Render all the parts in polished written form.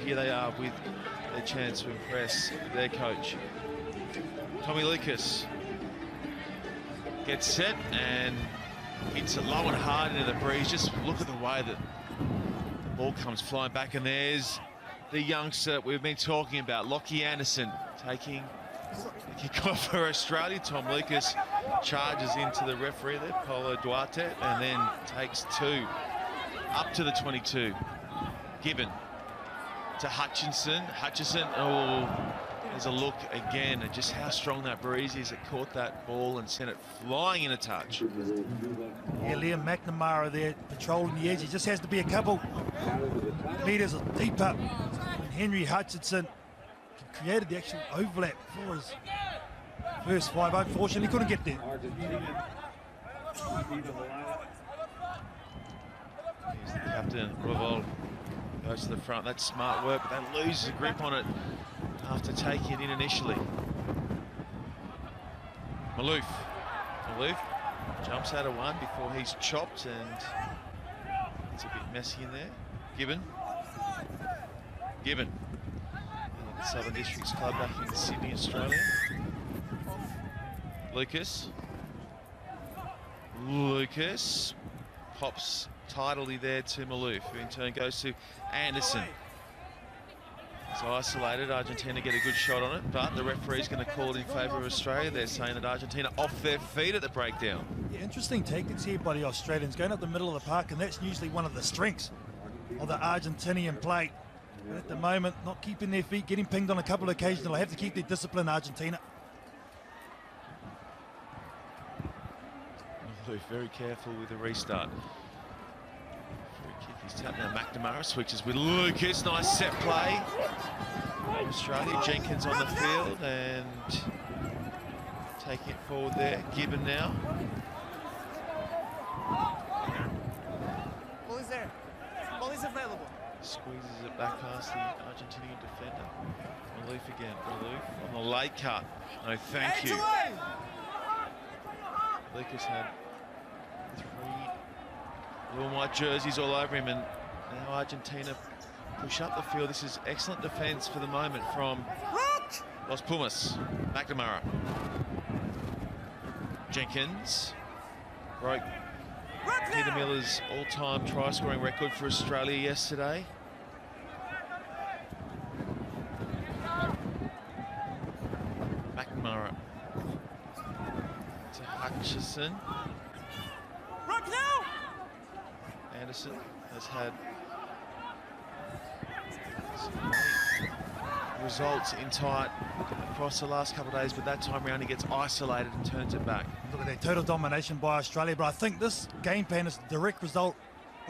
here they are with their chance to impress their coach. Tommy Lucas gets set and hits it low and hard into the breeze. Just look at the way that the ball comes flying back, and there's the youngster we've been talking about, Lockie Anderson, taking the kick off for Australia. Tom Lucas charges into the referee there, Paulo Duarte, and then takes two up to the 22. Gibbon to Hutchinson. Oh, there's a look again at just how strong that breeze is. It caught that ball and sent it flying in a touch. Yeah, Liam McNamara there patrolling the edge. He just has to be a couple meters deeper. And Henry Hutchinson created the actual overlap for his first five. Unfortunately, he couldn't get there. Here's the captain, Revolt, goes to the front. That's smart work, but they lose the grip on it after taking it in initially. Maloof jumps out of one before he's chopped, and it's a bit messy in there. Gibbon. The Southern Districts Club back in Sydney, Australia. Lucas pops tidily there to Maloof, who in turn goes to Anderson. It's isolated. Argentina get a good shot on it, but the referee's going to call it in favour of Australia. They're saying that Argentina off their feet at the breakdown. Yeah, interesting tactics here by the Australians, going up the middle of the park, and that's usually one of the strengths of the Argentinian play. But at the moment, not keeping their feet, getting pinged on a couple of occasions. They'll have to keep their discipline, Argentina. Maloof very careful with the restart. Kick is tapped now. McNamara switches with Lucas. Nice set play. Australia. Jenkins on the field and taking it forward there. Gibbon now. Ball is there. Ball is available. Squeezes it back past the Argentinian defender. Maloof again. Maloof on the late cut. No, thank you. Lucas had 3 blue and white jerseys all over him, and now Argentina push up the field. This is excellent defence for the moment from Los Pumas. McNamara. Jenkins broke Peter Miller's all-time try-scoring record for Australia yesterday. McNamara to Hutchison. Anderson has had some great results in tight across the last couple of days, but that time around he gets isolated and turns it back. Look at that total domination by Australia, but I think this game plan is a direct result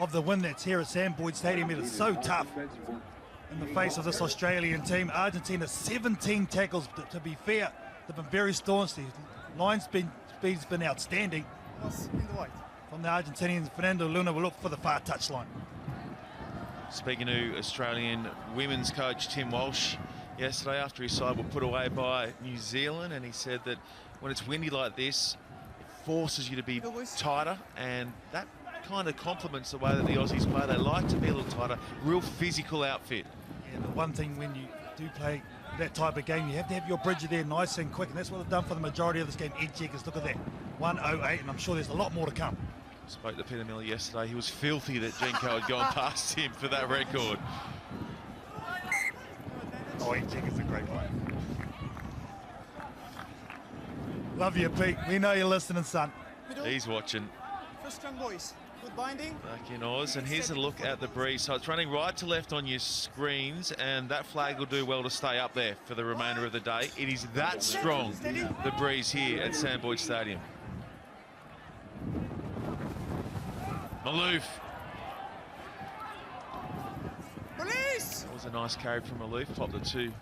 of the win that's here at Sam Boyd Stadium. It is so tough in the face of this Australian team. Argentina 17 tackles. To be fair, they've been very staunch. The line speed's been outstanding. From the Argentinians, Fernando Luna will look for the far touchline. Speaking to Australian women's coach Tim Walsh yesterday after his side were put away by New Zealand, and he said that when it's windy like this, it forces you to be tighter, and that kind of complements the way that the Aussies play. They like to be a little tighter, real physical outfit. Yeah, the one thing when you do play that type of game, you have to have your bridger there nice and quick, and that's what they've done for the majority of this game. Ed Checkers, look at that, 1:08, and I'm sure there's a lot more to come. Spoke to Peter Miller yesterday. He was filthy that Genko had gone past him for that record. Oh, Ed Checkers a great player. Love you, Pete. We know you're listening, son. He's watching. First strong boys. Good binding. Back in Oz, and here's a look at the breeze. So it's running right to left on your screens, and that flag will do well to stay up there for the remainder of the day. It is that strong, the breeze here at Sam Boyd Stadium. Maloof. Police! That was a nice carry from Maloof. Popped it to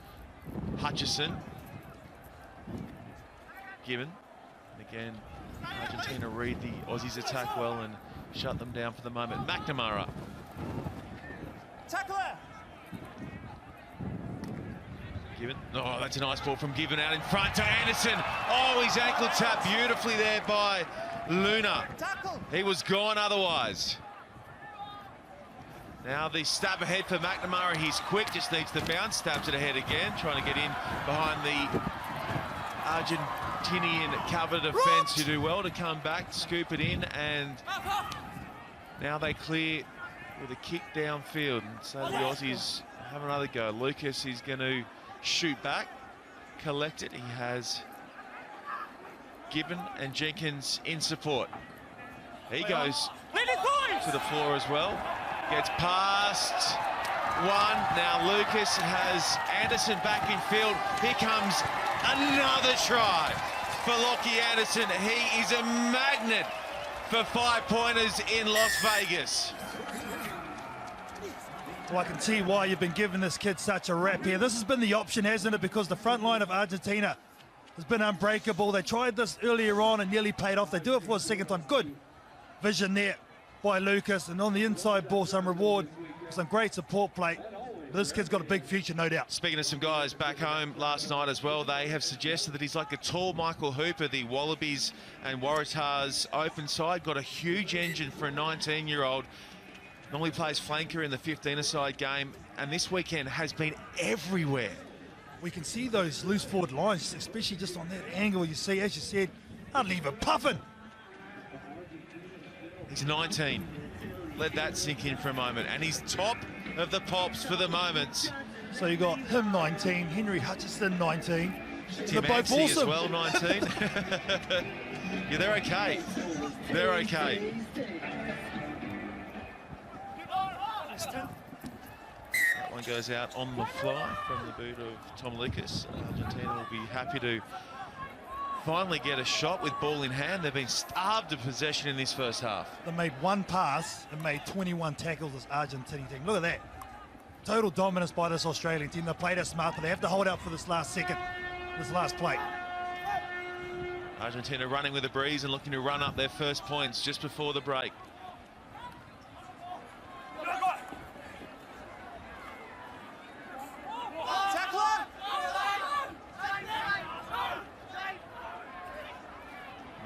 Hutchison. Gibbon. And again, Argentina read the Aussies attack well and shut them down for the moment. McNamara. Tackler! Gibbon. Oh, that's a nice ball from Gibbon out in front to Anderson. Oh, his ankle tapped beautifully there by Luna. He was gone otherwise. Now the stab ahead for McNamara. He's quick, just needs the bounce. Stabs it ahead again, trying to get in behind the Argentinian cover defence, who do well to come back, scoop it in, and now they clear with a kick downfield. And so the Aussies have another go. Lucas is going to shoot back, collect it. He has Gibbon and Jenkins in support. He goes to the floor as well. Gets past one. Now Lucas has Anderson back in field. Here comes another try for Lockie Anderson. He is a magnet for 5-pointers in Las Vegas. Well, I can see why you've been giving this kid such a rap here. This has been the option, hasn't it? Because the front line of Argentina has been unbreakable. They tried this earlier on and nearly paid off. They do it for a second time. Good vision there by Lucas, and on the inside ball, some reward, some great support play. This kid's got a big future, no doubt. Speaking of some guys back home last night as well, they have suggested that he's like a tall Michael Hooper. The Wallabies and Waratahs open side got a huge engine for a 19-year-old. Normally plays flanker in the 15-a-side game, and this weekend has been everywhere. We can see those loose forward lines, especially just on that angle. You see, as you said, hardly even puffing. He's 19. Let that sink in for a moment. And he's top of the pops for the moment. So you got him 19, Henry Hutchinson 19. Tim They're both Anstey awesome. as well, 19. Yeah, they're okay. They're okay. That one goes out on the fly from the boot of Tom Lucas. Argentina will be happy to finally get a shot with ball in hand. They've been starved of possession in this first half. They made one pass and made 21 tackles, this Argentinian team. Look at that. Total dominance by this Australian team. They played it smart, but they have to hold out for this last second, this last play. Argentina running with a breeze and looking to run up their first points just before the break.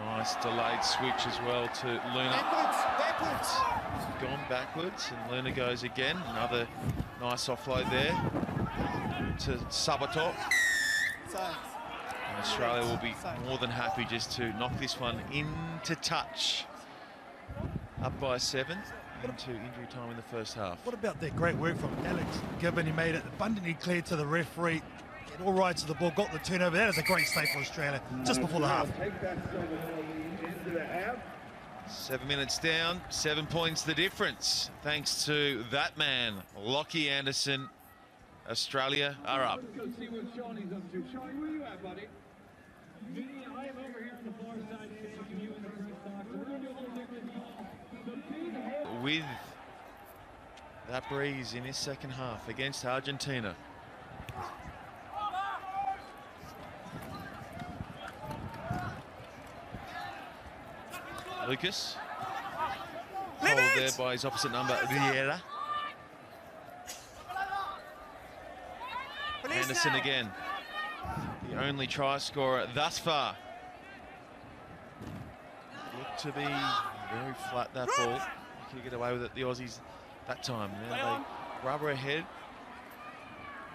Nice delayed switch as well to Luna. Backwards. Gone backwards, and Luna goes again. Another nice offload there to Sabato. And Australia will be more than happy just to knock this one into touch. Up by 7 into injury time in the first half. What about that great work from Alex Gibbon? He made it abundantly clear to the referee. Get all rights of the ball, got the turnover. That is a great save for Australia just before the half. 7 minutes down, 7 points the difference. Thanks to that man, Lockie Anderson. Australia are up. With that breeze in his second half against Argentina. Lucas, hold there by his opposite number, Vieira. Anderson again, the only try scorer thus far. Looked to be very flat, that ball. You could get away with it, the Aussies, that time. Now they rubber ahead.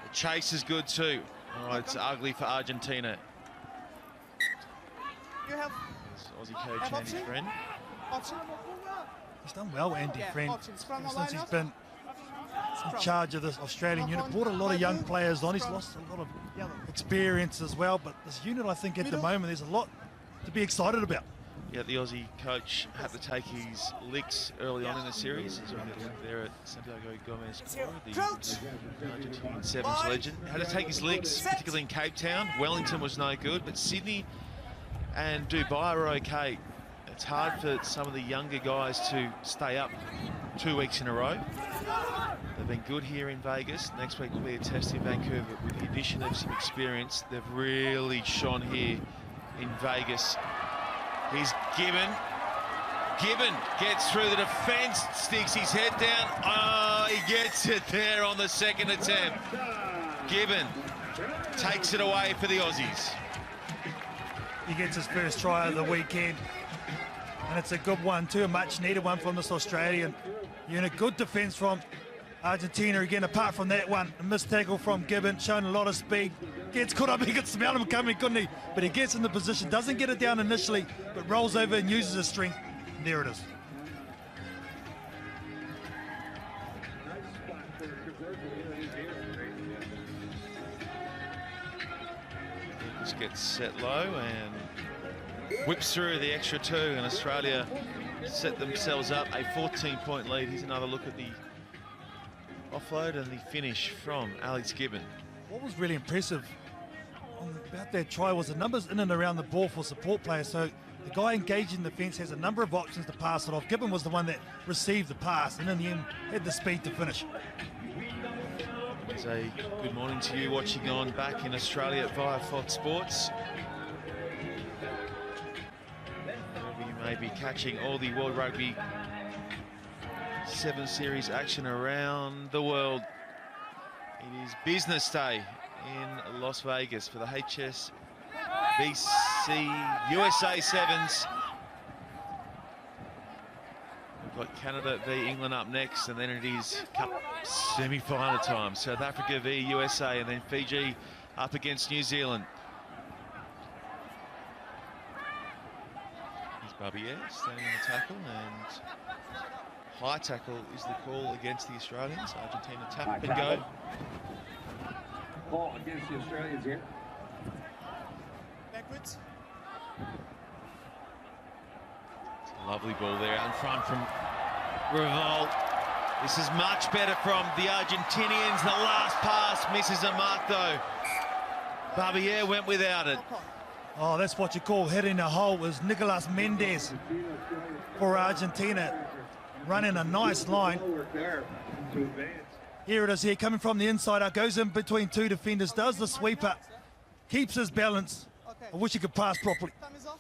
The chase is good too. Oh, it's ugly for Argentina. You have Aussie coach Andy Friend. option. He's done well, Andy Friend, option. Scrum the since he's lineup. been in charge of this Australian unit. Brought a lot of young players on. He's lost a lot of experience as well, but this unit, I think at the moment, there's a lot to be excited about. Yeah, the Aussie coach had to take his licks early on in the series. He's on the link there at Santiago Gomez, the Argentinian Sevens legend. Had to take his licks, particularly in Cape Town. Wellington was no good, but Sydney and Dubai are okay. It's hard for some of the younger guys to stay up 2 weeks in a row. They've been good here in Vegas. Next week will be a test in Vancouver. With the addition of some experience, they've really shone here in Vegas. Here's Gibbon. Gibbon gets through the defence, sticks his head down. Oh, he gets it there on the second attempt. Gibbon takes it away for the Aussies. He gets his first try of the weekend, and it's a good one too, a much needed one from this Australian unit. Good defence from Argentina again, apart from that one, a missed tackle from Gibbon, showing a lot of speed. Gets caught up, he could smell him coming, couldn't he? But he gets in the position, doesn't get it down initially, but rolls over and uses his strength. And there it is. Just gets set low and whips through the extra 2, and Australia set themselves up a 14-point lead. Here's another look at the offload and the finish from Alex Gibbon. What was really impressive about that try was the numbers in and around the ball for support players. So the guy engaging the fence has a number of options to pass it off. Gibbon was the one that received the pass and in the end had the speed to finish. It's a good morning to you watching on back in Australia via Fox Sports. You may be catching all the World Rugby 7 Series action around the world. It is business day in Las Vegas for the HSBC USA Sevens. We've got Canada v England up next, and then it is Cup semi-final time. South Africa v USA, and then Fiji up against New Zealand. Here's Barbier standing on the tackle, and high tackle is the call against the Australians. Argentina tap and go. Call against the Australians here. Backwards. Lovely ball there out in front from Revolt. This is much better from the Argentinians. The last pass misses a mark though. Barbier went without it. Oh, that's what you call hitting a hole. It was Nicolas Mendes for Argentina, running a nice line. Here it is here, coming from the inside out, goes in between 2 defenders, does the sweeper, keeps his balance. I wish he could pass properly. Time is off.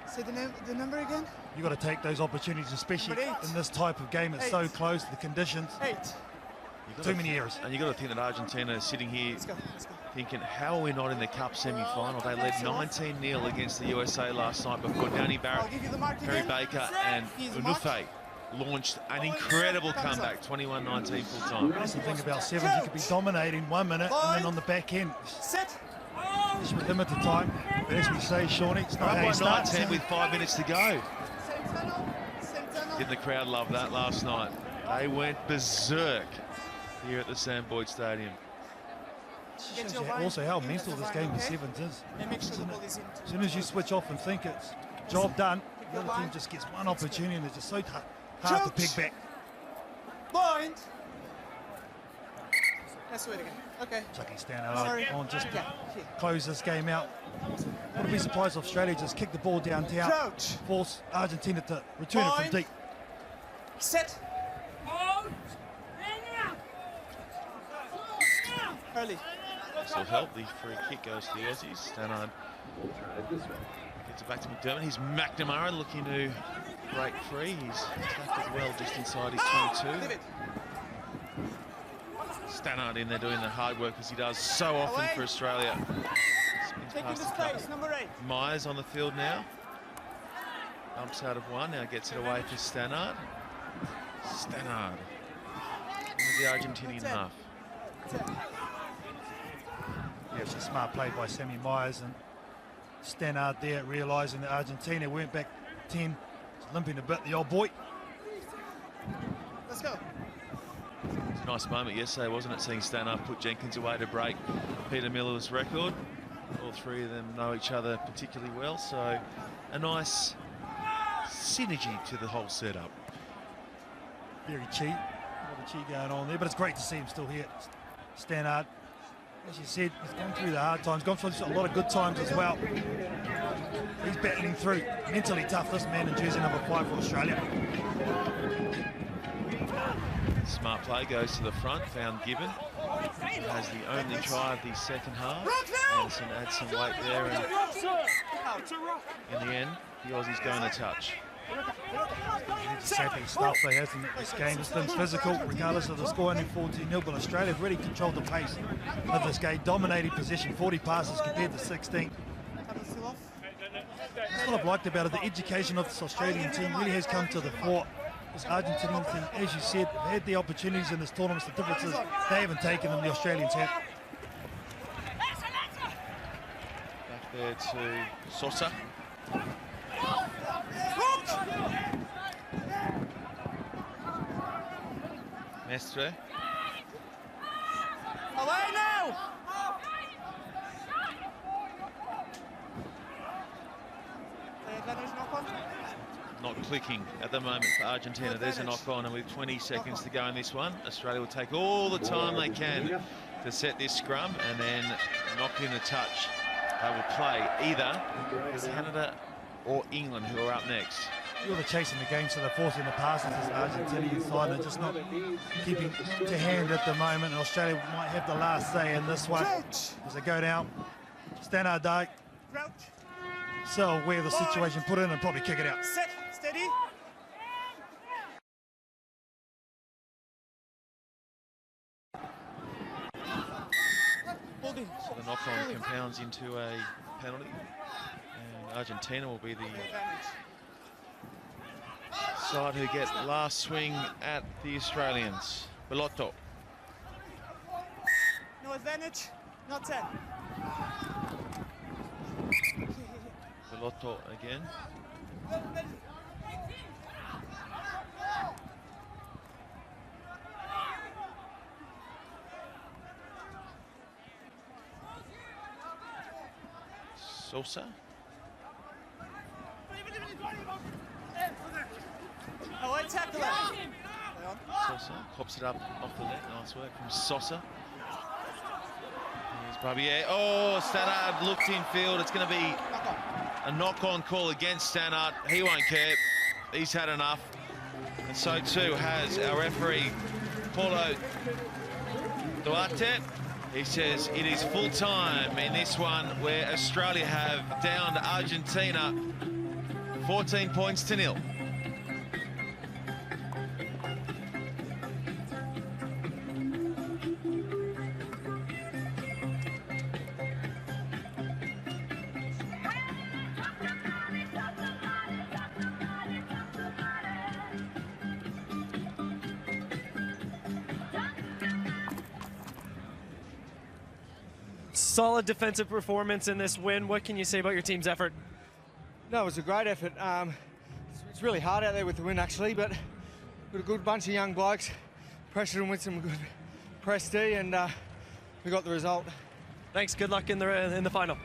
Say the number again. You got to take those opportunities, especially Number 8. in this type of game. It's so close, the conditions. 8. Too many errors. And you've got to think that Argentina is sitting here Let's go. Let's go. thinking, how are we not in the Cup semi-final? They led 19-0 against the USA last night before Danny I'll Barrett, give you the mark Perry again. Baker and Here's the mark. Unufe launched an incredible comeback, 21-19 full time. That's the thing about sevens, you could be dominating 1 minute and then on the back end, Set. especially with limited time. But as we say, Shawnee, it's not Up how by you start. 9-10 with 5 minutes to go. Same tunnel. Same tunnel. Didn't the crowd love that last night? They went berserk here at the Sam Boyd Stadium. Shows you also how mental this game of sevens is. And make sure the Isn't ball it? is in. As soon as you switch off and think it's job done, the other team just gets one opportunity and it's just so hard to pick back. Point. Let's do it again. Okay. Chucky stand Sorry. out on just to Yeah. Here. close this game out. Wouldn't be surprised if Australia just kick the ball downtown, Crouch. force Argentina to return it from Point. deep. Set. Early. This will help. The free kick goes to the Aussies. Stannard gets it back to McDermott. Here's McNamara looking to break free. He's tackled well just inside his 22. Leave it. Stannard in there doing the hard work as he does so often for Australia. Spins Taking past the the couple. space. Number 8. Myers on the field now. Bumps out of one, now gets it away for Stannard. Stannard into the Argentinian half. Yeah, it's a smart play by Sammy Myers and Stannard there, realising that Argentina went back 10, limping a bit, the old boy. Let's go. It's a nice moment yesterday, wasn't it, seeing Stannard put Jenkins away to break Peter Miller's record. All three of them know each other particularly well, so a nice synergy to the whole setup. Very cheap, a lot of cheat going on there, but it's great to see him still here. Stannard, as you said, he's gone through the hard times, gone through a lot of good times as well. He's battling through, mentally tough, this man in jersey number 5 for Australia. Smart play goes to the front, found Gibbon. He has the only try of the second half. Anderson adds some weight there, and in the end, the Aussies going to touch. It's sappy stuff they have in this game. It's been physical, regardless of the score, only 14-0, but Australia have really controlled the pace of this game, dominating possession, 40 passes compared to 16. Tunnel still off. That's what I've liked about it. The education of this Australian team really has come to the fore. This Argentinian team, as you said, have had the opportunities in this tournament. The difference is they haven't taken them, the Australians have. Back there to Sosa. Mestre. Away now! Advantage knock on. Not clicking at the moment for Argentina. There's a knock on, and with 20 seconds to go in this one, Australia will take all the time they can to set this scrum and then knock in a touch. They will play either Canada or England, who are up next. You're the chasing the game, so they're forcing the passes as Argentinian side. They're just not keeping to hand at the moment. And Australia might have the last say in this one as they go down. Stannard Dyke. So aware of the situation, put in and probably kick it out. Set, steady. Hold in. So the knock-on compounds into a penalty, and Argentina will be the side who get last swing at the Australians. Bellotto. No advantage, not 10. Bellotto again. Sosa. Oh, I tackle it. Sosa pops it up off the net. Nice work from Sosa. Here's Barbier. Oh, Stannard looked in field. It's going to be a knock-on call against Stannard. He won't care. He's had enough. And so too has our referee, Paulo Duarte. He says it is full time in this one where Australia have downed Argentina 14 points to 0. Solid defensive performance in this win. What can you say about your team's effort? No, it was a great effort. It's really hard out there with the wind, actually, but we've got a good bunch of young blokes, pressured them with some good press D, and we got the result. Thanks. Good luck in the final.